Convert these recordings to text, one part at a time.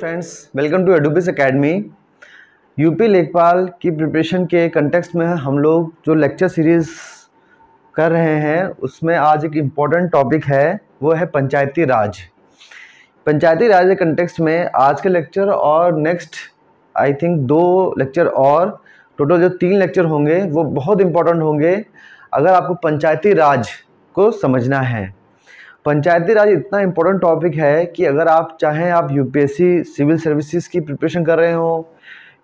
Friends, welcome to Edubis academy. UP लेखपाल की preparation के कंटेक्स्ट में हम लोग जो लेक्चर सीरीज़ कर रहे हैं उसमें आज एक इम्पॉर्टेंट टॉपिक है, वो है पंचायती राज। पंचायती राज के कंटेक्स्ट में आज के लेक्चर और नेक्स्ट आई थिंक 2 लेक्चर और टोटल जो 3 लेक्चर होंगे वो बहुत इम्पॉर्टेंट होंगे अगर आपको पंचायती राज को समझना है। पंचायती राज इतना इम्पोर्टेंट टॉपिक है कि अगर आप चाहें आप यूपीएससी सिविल सर्विसेज की प्रिपरेशन कर रहे हो,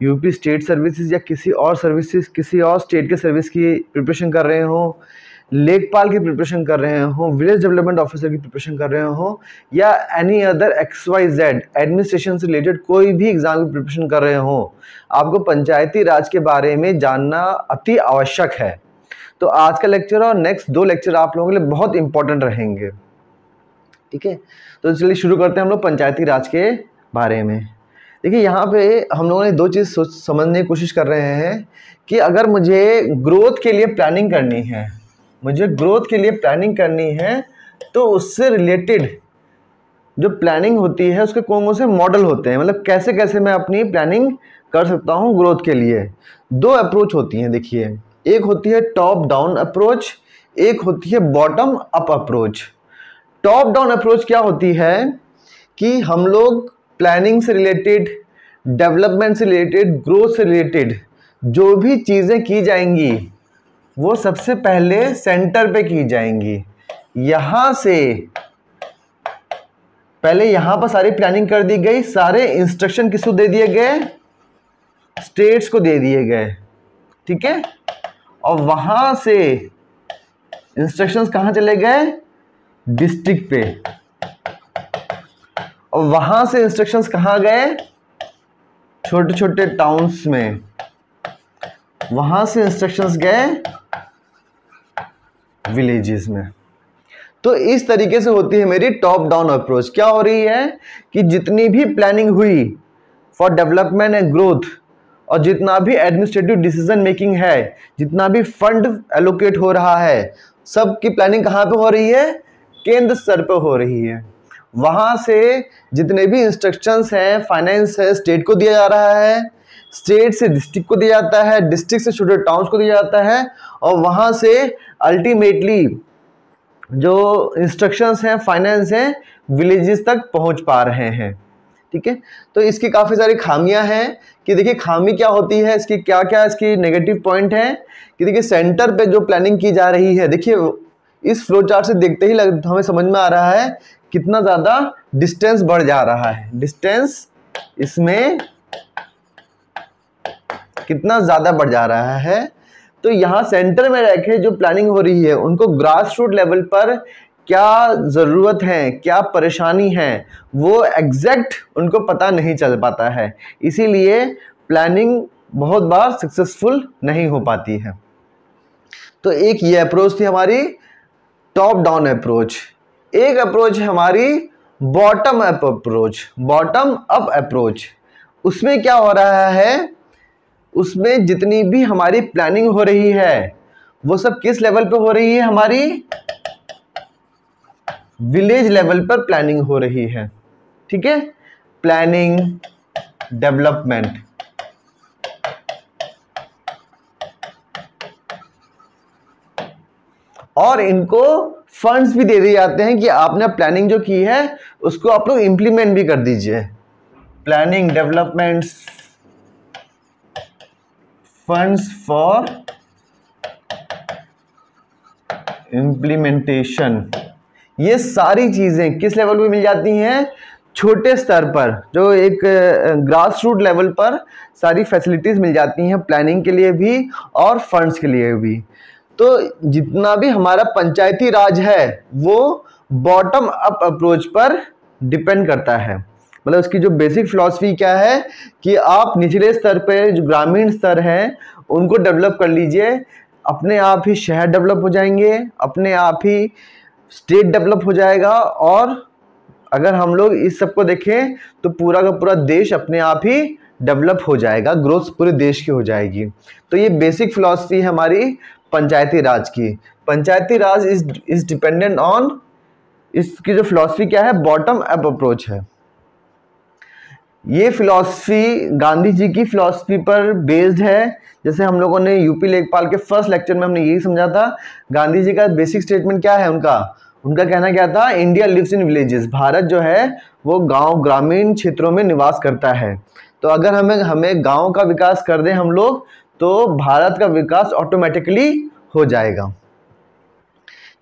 यूपी स्टेट सर्विसेज या किसी और सर्विसेज किसी और स्टेट के सर्विस की प्रिपरेशन कर रहे हो, लेखपाल की प्रिपरेशन कर रहे हो, विलेज डेवलपमेंट ऑफिसर की प्रिपरेशन कर रहे हो या एनी अदर XYZ एडमिनिस्ट्रेशन से रिलेटेड कोई भी एग्जाम की प्रिपरेशन कर रहे हो, आपको पंचायती राज के बारे में जानना अति आवश्यक है। तो आज का लेक्चर और नेक्स्ट 2 लेक्चर आप लोगों के लिए बहुत इंपॉर्टेंट रहेंगे। ठीक है, तो चलिए शुरू करते हैं हम लोग पंचायती राज के बारे में। देखिए यहाँ पे हम लोगों ने 2 चीज़ समझने की कोशिश कर रहे हैं कि अगर मुझे ग्रोथ के लिए प्लानिंग करनी है तो उससे रिलेटेड जो प्लानिंग होती है उसके कौन कौन से मॉडल होते हैं, मतलब कैसे कैसे मैं अपनी प्लानिंग कर सकता हूँ ग्रोथ के लिए। 2 अप्रोच होती हैं। देखिए, एक होती है टॉप डाउन अप्रोच, एक होती है bottom up approach. Top down approach क्या होती है कि हम लोग प्लानिंग से रिलेटेड, डेवलपमेंट से रिलेटेड, ग्रोथ से रिलेटेड जो भी चीज़ें की जाएंगी वो सबसे पहले सेंटर पे की जाएंगी। यहाँ से पहले यहाँ पर सारी प्लानिंग कर दी गई, सारे इंस्ट्रक्शन किसको दे दिए गए, स्टेट्स को दे दिए गए। ठीक है, और वहाँ से इंस्ट्रक्शंस कहाँ चले गए, डिस्ट्रिक्ट पे, और वहां से इंस्ट्रक्शंस कहाँ गए, छोटे छोटे टाउन्स में, वहां से इंस्ट्रक्शंस गए विलेजेस में। तो इस तरीके से होती है मेरी टॉप डाउन अप्रोच। क्या हो रही है कि जितनी भी प्लानिंग हुई फॉर डेवलपमेंट एंड ग्रोथ और जितना भी एडमिनिस्ट्रेटिव डिसीजन मेकिंग है, जितना भी फंड एलोकेट हो रहा है, सब की प्लानिंग कहाँ पे हो रही है, केंद्र स्तर पर हो रही है। वहां से जितने भी इंस्ट्रक्शंस हैं, फाइनेंस है, स्टेट को दिया जा रहा है, स्टेट से डिस्ट्रिक्ट को दिया जाता है, डिस्ट्रिक्ट से छोटे टाउन्स को दिया जाता है, और वहां से अल्टीमेटली जो इंस्ट्रक्शंस हैं, फाइनेंस हैं, विलेजेस तक पहुंच पा रहे हैं। ठीक है, तो इसकी काफ़ी सारी खामियां हैं कि देखिए खामी क्या होती है, इसकी क्या क्या इसकी नेगेटिव पॉइंट है कि देखिए सेंटर पे जो प्लानिंग की जा रही है, देखिए इस फ्लो चार्ट से देखते ही हमें समझ में आ रहा है कितना ज़्यादा डिस्टेंस बढ़ जा रहा है, डिस्टेंस इसमें कितना ज़्यादा बढ़ जा रहा है। तो यहाँ सेंटर में रखे जो प्लानिंग हो रही है उनको ग्रास रूट लेवल पर क्या ज़रूरत है, क्या परेशानी है, वो एग्जैक्ट उनको पता नहीं चल पाता है, इसीलिए प्लानिंग बहुत बार सक्सेसफुल नहीं हो पाती है। तो एक ये अप्रोच थी हमारी टॉप डाउन अप्रोच। एक अप्रोच है हमारी bottom up approach, bottom up approach. उसमें क्या हो रहा है, उसमें जितनी भी हमारी प्लानिंग हो रही है वो सब किस लेवल पे हो रही है, हमारी विलेज लेवल पर प्लानिंग हो रही है। ठीक है, प्लानिंग, डेवलपमेंट, और इनको फंड्स भी दे दिए जाते हैं कि आपने प्लानिंग जो की है उसको आप लोग इंप्लीमेंट भी कर दीजिए। Planning, development, funds for implementation, ये सारी चीजें किस लेवल पे मिल जाती हैं, छोटे स्तर पर, जो एक ग्रास रूट लेवल पर सारी फैसिलिटीज मिल जाती हैं प्लानिंग के लिए भी और फंड्स के लिए भी। तो जितना भी हमारा पंचायती राज है वो बॉटम अप अप्रोच पर डिपेंड करता है। मतलब उसकी जो बेसिक फिलॉसफी क्या है कि आप निचले स्तर पे जो ग्रामीण स्तर हैं उनको डेवलप कर लीजिए, अपने आप ही शहर डेवलप हो जाएंगे, अपने आप ही स्टेट डेवलप हो जाएगा, और अगर हम लोग इस सब को देखें तो पूरा का पूरा देश अपने आप ही डेवलप हो जाएगा, ग्रोथ पूरे देश की हो जाएगी। तो ये बेसिक फिलॉसफी है हमारी पंचायती राज की। पंचायती राज इज डिपेंडेंट ऑन, इसकी जो फिलॉसफी क्या है, बॉटम अप अप्रोच है। ये फिलॉसफी गांधी जी की फिलॉसफी पर बेस्ड है। जैसे हम लोगों ने यूपी लेखपाल के फर्स्ट लेक्चर में हमने यही समझा था। गांधी जी का बेसिक स्टेटमेंट क्या है उनका कहना क्या था? India lives in villages. Bharat जो है वो गांव ग्रामीण क्षेत्रों में निवास करता है। तो अगर हमें गांव का विकास कर दें हम लोग, तो भारत का विकास ऑटोमेटिकली हो जाएगा।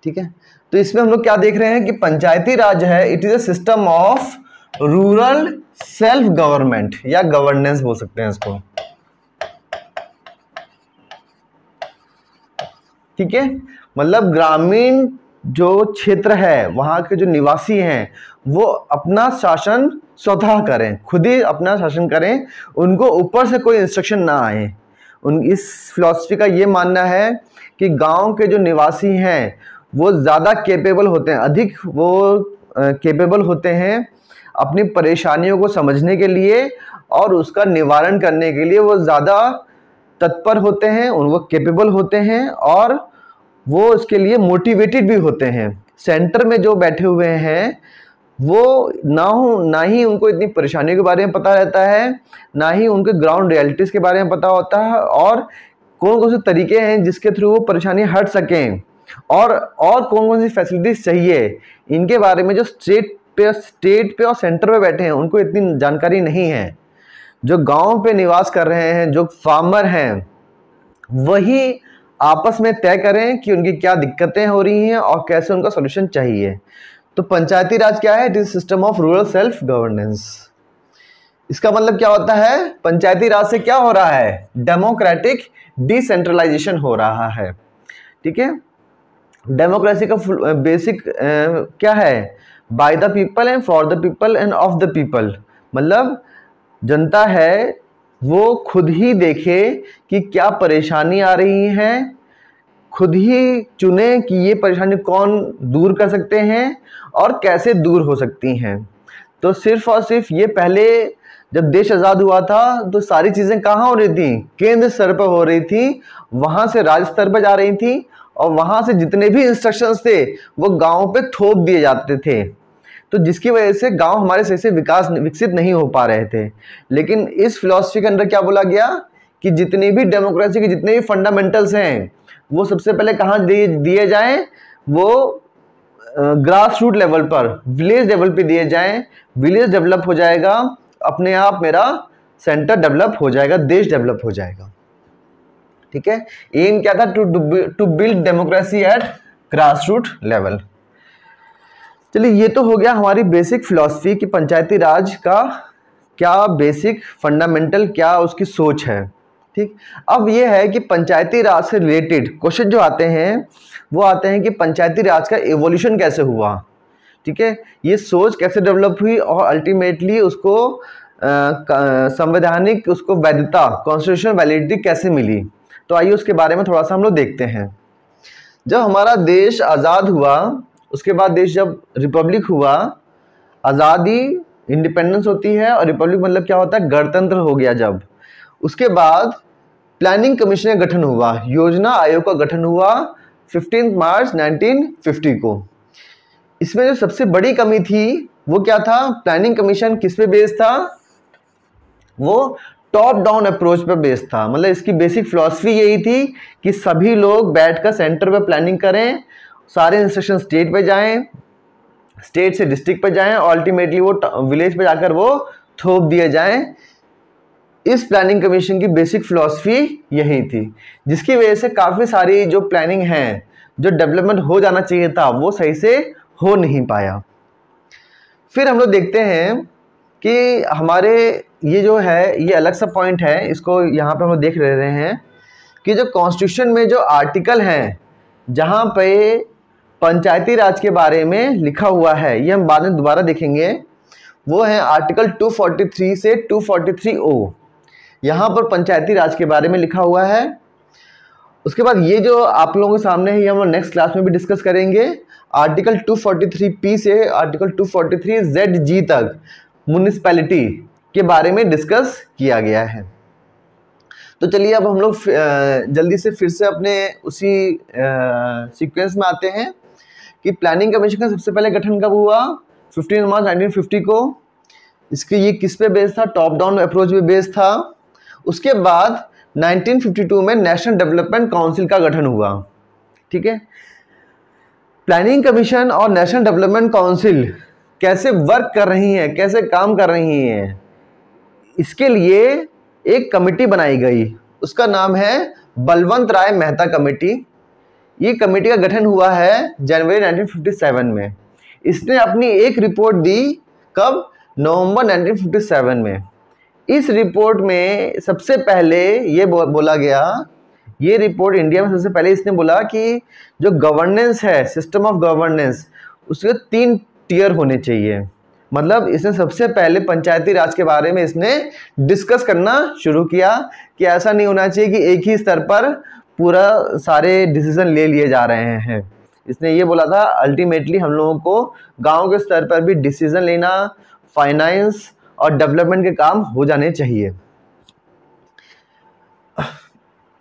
ठीक है, तो इसमें हम लोग क्या देख रहे हैं कि पंचायती राज है, it is a system of rural self government या गवर्नेंस बोल सकते हैं इसको। ठीक है, मतलब ग्रामीण जो क्षेत्र है वहां के जो निवासी हैं वो अपना शासन स्वतः करें, खुद ही अपना शासन करें, उनको ऊपर से कोई इंस्ट्रक्शन ना आए। इस फिलॉसफी का ये मानना है कि गांव के जो निवासी हैं वो ज़्यादा केपेबल होते हैं, अधिक वो केपेबल होते हैं अपनी परेशानियों को समझने के लिए और उसका निवारण करने के लिए। वो ज़्यादा तत्पर होते हैं, वो केपेबल होते हैं और वो इसके लिए मोटिवेटेड भी होते हैं। सेंटर में जो बैठे हुए हैं वो ना ही उनको इतनी परेशानियों के बारे में पता रहता है, ना ही उनके ग्राउंड रियलिटीज़ के बारे में पता होता है, और कौन कौन से तरीके हैं जिसके थ्रू वो परेशानी हट सकें, और कौन कौन सी फैसिलिटीज चाहिए, इनके बारे में जो स्टेट पे और सेंटर पे बैठे हैं उनको इतनी जानकारी नहीं है। जो गांव पे निवास कर रहे हैं, जो फार्मर हैं, वही आपस में तय करें कि उनकी क्या दिक्कतें हो रही हैं और कैसे उनका सॉल्यूशन चाहिए। तो पंचायती राज क्या है? It is system of rural self governance. इसका मतलब क्या होता है? पंचायती राज से क्या हो रहा है? डेमोक्रेटिक डिसेंट्रलाइजेशन हो रहा है। ठीक है, डेमोक्रेसी का बेसिक क्या है? By the people and for the people end of the people. मतलब जनता है वो खुद ही देखे कि क्या परेशानी आ रही है, खुद ही चुने कि ये परेशानी कौन दूर कर सकते हैं और कैसे दूर हो सकती हैं। तो सिर्फ और सिर्फ ये पहले जब देश आज़ाद हुआ था तो सारी चीज़ें कहाँ हो रही थी? केंद्र स्तर पर हो रही थी, वहाँ से राज्य स्तर पर जा रही थी, और वहाँ से जितने भी इंस्ट्रक्शंस थे वो गाँव पे थोप दिए जाते थे। तो जिसकी वजह से गांव हमारे सही से विकसित नहीं हो पा रहे थे। लेकिन इस फिलॉसफी के अंदर क्या बोला गया कि जितनी भी डेमोक्रेसी के जितने भी फंडामेंटल्स हैं वो सबसे पहले कहाँ दिए जाएं? वो ग्रास रूट लेवल पर, विलेज लेवल पे दिए जाएं। विलेज डेवलप हो जाएगा, अपने आप मेरा सेंटर डेवलप हो जाएगा, देश डेवलप हो जाएगा। ठीक है, एम क्या था? To build democracy at grass root level. चलिए, ये तो हो गया हमारी बेसिक फिलॉसफी कि पंचायती राज का क्या बेसिक फंडामेंटल क्या उसकी सोच है। ठीक, अब ये है कि पंचायती राज से रिलेटेड क्वेश्चन जो आते हैं वो आते हैं कि पंचायती राज का एवोल्यूशन कैसे हुआ। ठीक है, ये सोच कैसे डेवलप हुई और अल्टीमेटली उसको संवैधानिक उसको वैधता, कॉन्स्टिट्यूशनल वैलिडिटी कैसे मिली। तो आइए उसके बारे में थोड़ा सा हम लोग देखते हैं। जब हमारा देश आज़ाद हुआ, उसके बाद देश जब रिपब्लिक हुआ, आज़ादी इंडिपेंडेंस होती है और रिपब्लिक मतलब क्या होता है? गणतंत्र हो गया। जब उसके बाद प्लानिंग कमीशन का गठन हुआ, योजना आयोग का गठन हुआ 15 मार्च 1950 को। इसमें जो सबसे बड़ी कमी थी वो क्या था? प्लानिंग कमीशन किस पे बेस्ड था? वो टॉप डाउन अप्रोच पे बेस्ड था। मतलब इसकी बेसिक फिलॉसफी यही थी कि सभी लोग बैठकर सेंटर पे प्लानिंग करें, सारे इंस्ट्रक्शन स्टेट पे जाएं, स्टेट से डिस्ट्रिक्ट पे जाएं, और अल्टीमेटली वो विलेज पे जाकर वो थोप दिए जाएं। इस प्लानिंग कमीशन की बेसिक फिलॉसफी यही थी, जिसकी वजह से काफ़ी सारी जो प्लानिंग है, जो डेवलपमेंट हो जाना चाहिए था, वो सही से हो नहीं पाया। फिर हम लोग देखते हैं कि हमारे ये जो है ये अलग सा पॉइंट है, इसको यहाँ पे हम लोग देख रहे हैं कि जो कॉन्स्टिट्यूशन में जो आर्टिकल हैं जहाँ पे पंचायती राज के बारे में लिखा हुआ है, ये हम बाद में दोबारा देखेंगे, वो है आर्टिकल 243 से 243O। यहाँ पर पंचायती राज के बारे में लिखा हुआ है। उसके बाद ये जो आप लोगों के सामने है ये हम नेक्स्ट क्लास में भी डिस्कस करेंगे। आर्टिकल 243P से आर्टिकल 243ZG तक म्युनिसिपैलिटी के बारे में डिस्कस किया गया है। तो चलिए अब हम लोग जल्दी से फिर से अपने उसी सीक्वेंस में आते हैं कि प्लानिंग कमीशन का सबसे पहले गठन कब हुआ? 15 मार्च 1950 को। इसके ये किस पे बेस्ड था, टॉप डाउन अप्रोच पे बेस्ड था। उसके बाद 1952 में नेशनल डेवलपमेंट काउंसिल का गठन हुआ। ठीक है, प्लानिंग कमीशन और नेशनल डेवलपमेंट काउंसिल कैसे वर्क कर रही हैं, कैसे काम कर रही हैं, इसके लिए एक कमेटी बनाई गई, उसका नाम है बलवंत राय मेहता कमेटी। ये कमेटी का गठन हुआ है जनवरी 1957 में। इसने अपनी एक रिपोर्ट दी, कब, नवंबर 1957 में। इस रिपोर्ट में सबसे पहले ये बोला गया, ये रिपोर्ट इंडिया में सबसे पहले इसने बोला कि जो गवर्नेंस है, सिस्टम ऑफ गवर्नेंस, उसके 3 टियर होने चाहिए। मतलब इसने सबसे पहले पंचायती राज के बारे में इसने डिस्कस करना शुरू किया कि ऐसा नहीं होना चाहिए कि एक ही स्तर पर पूरा सारे डिसीजन ले लिए जा रहे हैं। इसने ये बोला था अल्टीमेटली हम लोगों को गांव के स्तर पर भी डिसीजन लेना, फाइनेंस और डेवलपमेंट के काम हो जाने चाहिए।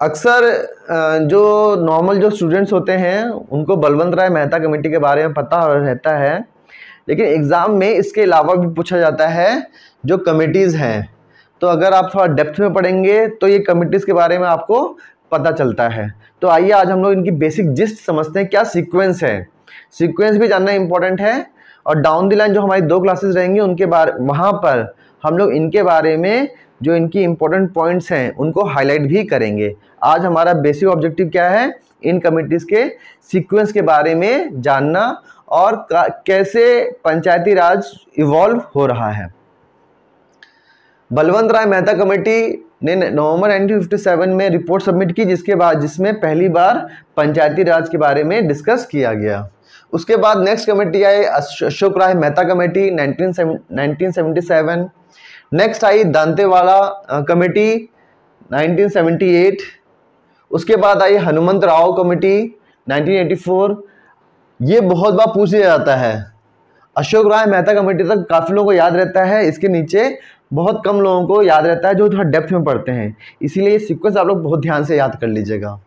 अक्सर जो नॉर्मल जो स्टूडेंट्स होते हैं उनको बलवंत राय मेहता कमेटी के बारे में पता रहता है, लेकिन एग्ज़ाम में इसके अलावा भी पूछा जाता है जो कमिटीज़ हैं। तो अगर आप थोड़ा डेप्थ में पढ़ेंगे तो ये कमिटीज़ के बारे में आपको पता चलता है। तो आइए आज हम लोग इनकी बेसिक जिस्ट समझते हैं, क्या सीक्वेंस है। सीक्वेंस भी जानना इंपॉर्टेंट है, और डाउन द लाइन जो हमारी 2 क्लासेस रहेंगी उनके बारे, वहाँ पर हम लोग इनके बारे में जो इनकी इंपॉर्टेंट पॉइंट्स हैं उनको हाईलाइट भी करेंगे। आज हमारा बेसिक ऑब्जेक्टिव क्या है, इन कमिटीज़ के सीक्वेंस के बारे में जानना और कैसे पंचायती राज इवॉल्व हो रहा है। बलवंत राय मेहता कमेटी ने नवंबर 1957 में रिपोर्ट सबमिट की, जिसमें पहली बार पंचायती राज के बारे में डिस्कस किया गया। उसके बाद नेक्स्ट कमेटी आई अशोक राय मेहता कमेटी 1977। नेक्स्ट आई दांतेवाड़ा कमेटी 1978। उसके बाद आई हनुमंत राव कमेटी 1984। ये बहुत बार पूछ लिया जाता है, अशोक राय मेहता कमेटी तक काफ़ी लोगों को याद रहता है, इसके नीचे बहुत कम लोगों को याद रहता है जो थोड़ा डेप्थ में पढ़ते हैं, इसीलिए ये सीक्वेंस आप लोग बहुत ध्यान से याद कर लीजिएगा।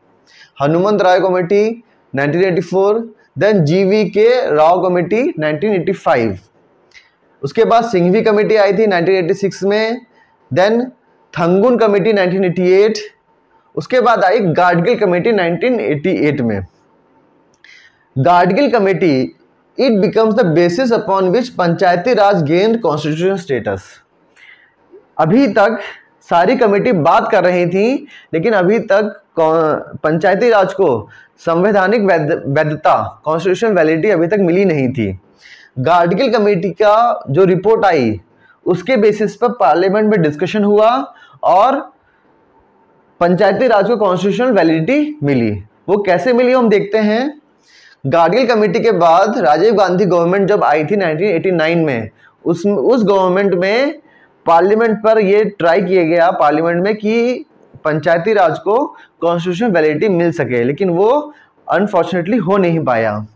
Hanumant Rai committee 1984, then GVK Rao committee 1985। उसके बाद सिंघवी कमेटी आई थी 1986 में, देन थंगुन कमेटी 1988। उसके बाद आई गाडगिल कमेटी 1988 में। Gadgil committee, it becomes the basis upon which Panchayati Raj gained constitutional status. अभी तक सारी कमेटी बात कर रही थी, लेकिन अभी तक पंचायती राज को संवैधानिक वैधता, कॉन्स्टिट्यूशनल वैलिडिटी अभी तक मिली नहीं थी। गाडगिल कमेटी का जो रिपोर्ट आई उसके बेसिस पर पार्लियामेंट में डिस्कशन हुआ और पंचायती राज को कॉन्स्टिट्यूशनल वैलिडिटी मिली। वो कैसे मिली हम देखते हैं। गाडगिल कमेटी के बाद राजीव गांधी गवर्नमेंट जब आई थी 1989 में, उस गवर्नमेंट में पार्लियामेंट पर ये ट्राई किया गया पार्लियामेंट में कि पंचायती राज को कॉन्स्टिट्यूशनल वैलिडिटी मिल सके, लेकिन वो अनफॉर्चुनेटली हो नहीं पाया।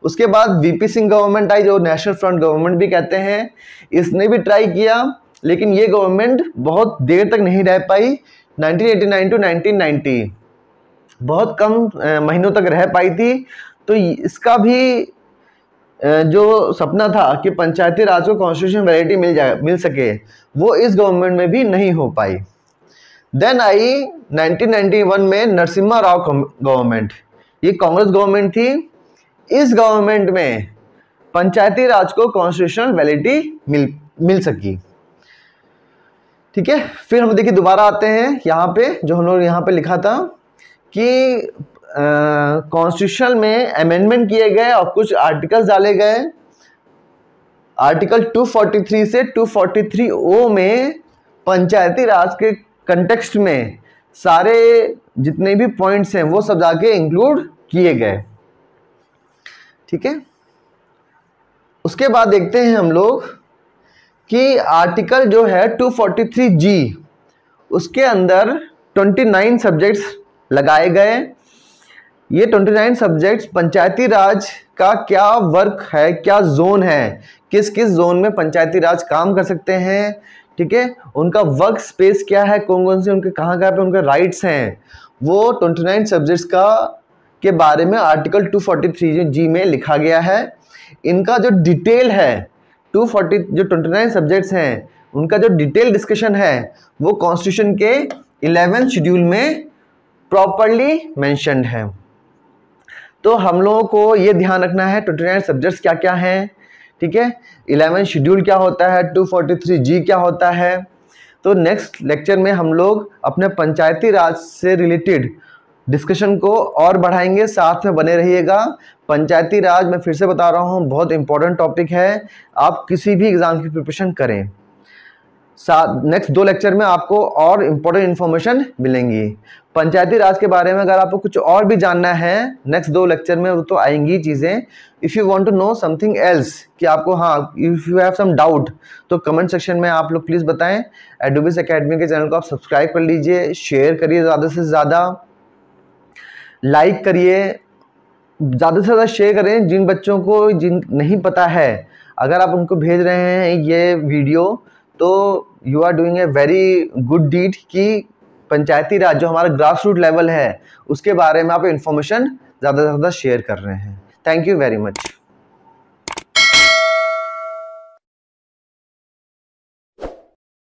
उसके बाद VP सिंह गवर्नमेंट आई, जो नेशनल फ्रंट गवर्नमेंट भी कहते हैं, इसने भी ट्राई किया, लेकिन ये गवर्नमेंट बहुत देर तक नहीं रह पाई। 1989 टू 1990 बहुत कम महीनों तक रह पाई थी। तो इसका भी जो सपना था कि पंचायती राज को कॉन्स्टिट्यूशन वैलिडिटी मिल सके, वो इस गवर्नमेंट में भी नहीं हो पाई। देन आई 1991 में नरसिम्हा राव गवर्नमेंट, ये कांग्रेस गवर्नमेंट थी। इस गवर्नमेंट में पंचायती राज को कॉन्स्टिट्यूशनल वैलिडिटी मिल सकी। ठीक है, फिर हम देखिए दोबारा आते हैं यहाँ पे, जो हम लोग यहाँ पे लिखा था कि कॉन्स्टिट्यूशन में अमेंडमेंट किए गए और कुछ आर्टिकल्स डाले गए। आर्टिकल 243 से 243O में पंचायती राज के कंटेक्स्ट में सारे जितने भी पॉइंट्स हैं वो सब जाके इंक्लूड किए गए। ठीक है, उसके बाद देखते हैं हम लोग कि आर्टिकल जो है 243G, उसके अंदर 29 सब्जेक्ट्स लगाए गए। ये 29 सब्जेक्ट्स पंचायती राज का क्या वर्क है, क्या जोन है, किस किस जोन में पंचायती राज काम कर सकते हैं। ठीक है, उनका वर्क स्पेस क्या है, कौन कौन से उनके कहाँ पे उनके राइट्स हैं, वो 29 सब्जेक्ट्स के बारे में आर्टिकल 243G में लिखा गया है। इनका जो डिटेल है 240 जो 29 सब्जेक्ट्स हैं उनका जो डिटेल डिस्कशन है वो कॉन्स्टिट्यूशन के 11th शेड्यूल में प्रॉपरली मेंशन्ड है। तो हम लोगों को ये ध्यान रखना है 29 सब्जेक्ट्स क्या क्या हैं, ठीक है, 11 शेड्यूल क्या होता है, 243G क्या होता है। तो नेक्स्ट लेक्चर में हम लोग अपने पंचायती राज से रिलेटेड डिस्कशन को और बढ़ाएंगे, साथ में बने रहिएगा। पंचायती राज मैं फिर से बता रहा हूँ बहुत इंपॉर्टेंट टॉपिक है, आप किसी भी एग्जाम की प्रिपरेशन करें। नेक्स्ट 2 लेक्चर में आपको और इम्पोर्टेंट इन्फॉर्मेशन मिलेंगी पंचायती राज के बारे में। अगर आपको कुछ और भी जानना है नेक्स्ट 2 लेक्चर में वो तो आएंगी चीज़ें। If you want to know something else कि आपको, हाँ, if you have some doubt तो कमेंट सेक्शन में आप लोग प्लीज़ बताएं। एडोबिस एकेडमी के चैनल को आप सब्सक्राइब कर लीजिए, शेयर करिए ज़्यादा से ज़्यादा, लाइक करिए, ज़्यादा से ज़्यादा शेयर करें जिन बच्चों को नहीं पता है। अगर आप उनको भेज रहे हैं ये वीडियो तो you are doing a very good deed कि पंचायती राज जो हमारा ग्रास रूट लेवल है उसके बारे में आप इंफॉर्मेशन ज़्यादा से ज़्यादा शेयर कर रहे हैं। Thank you very much.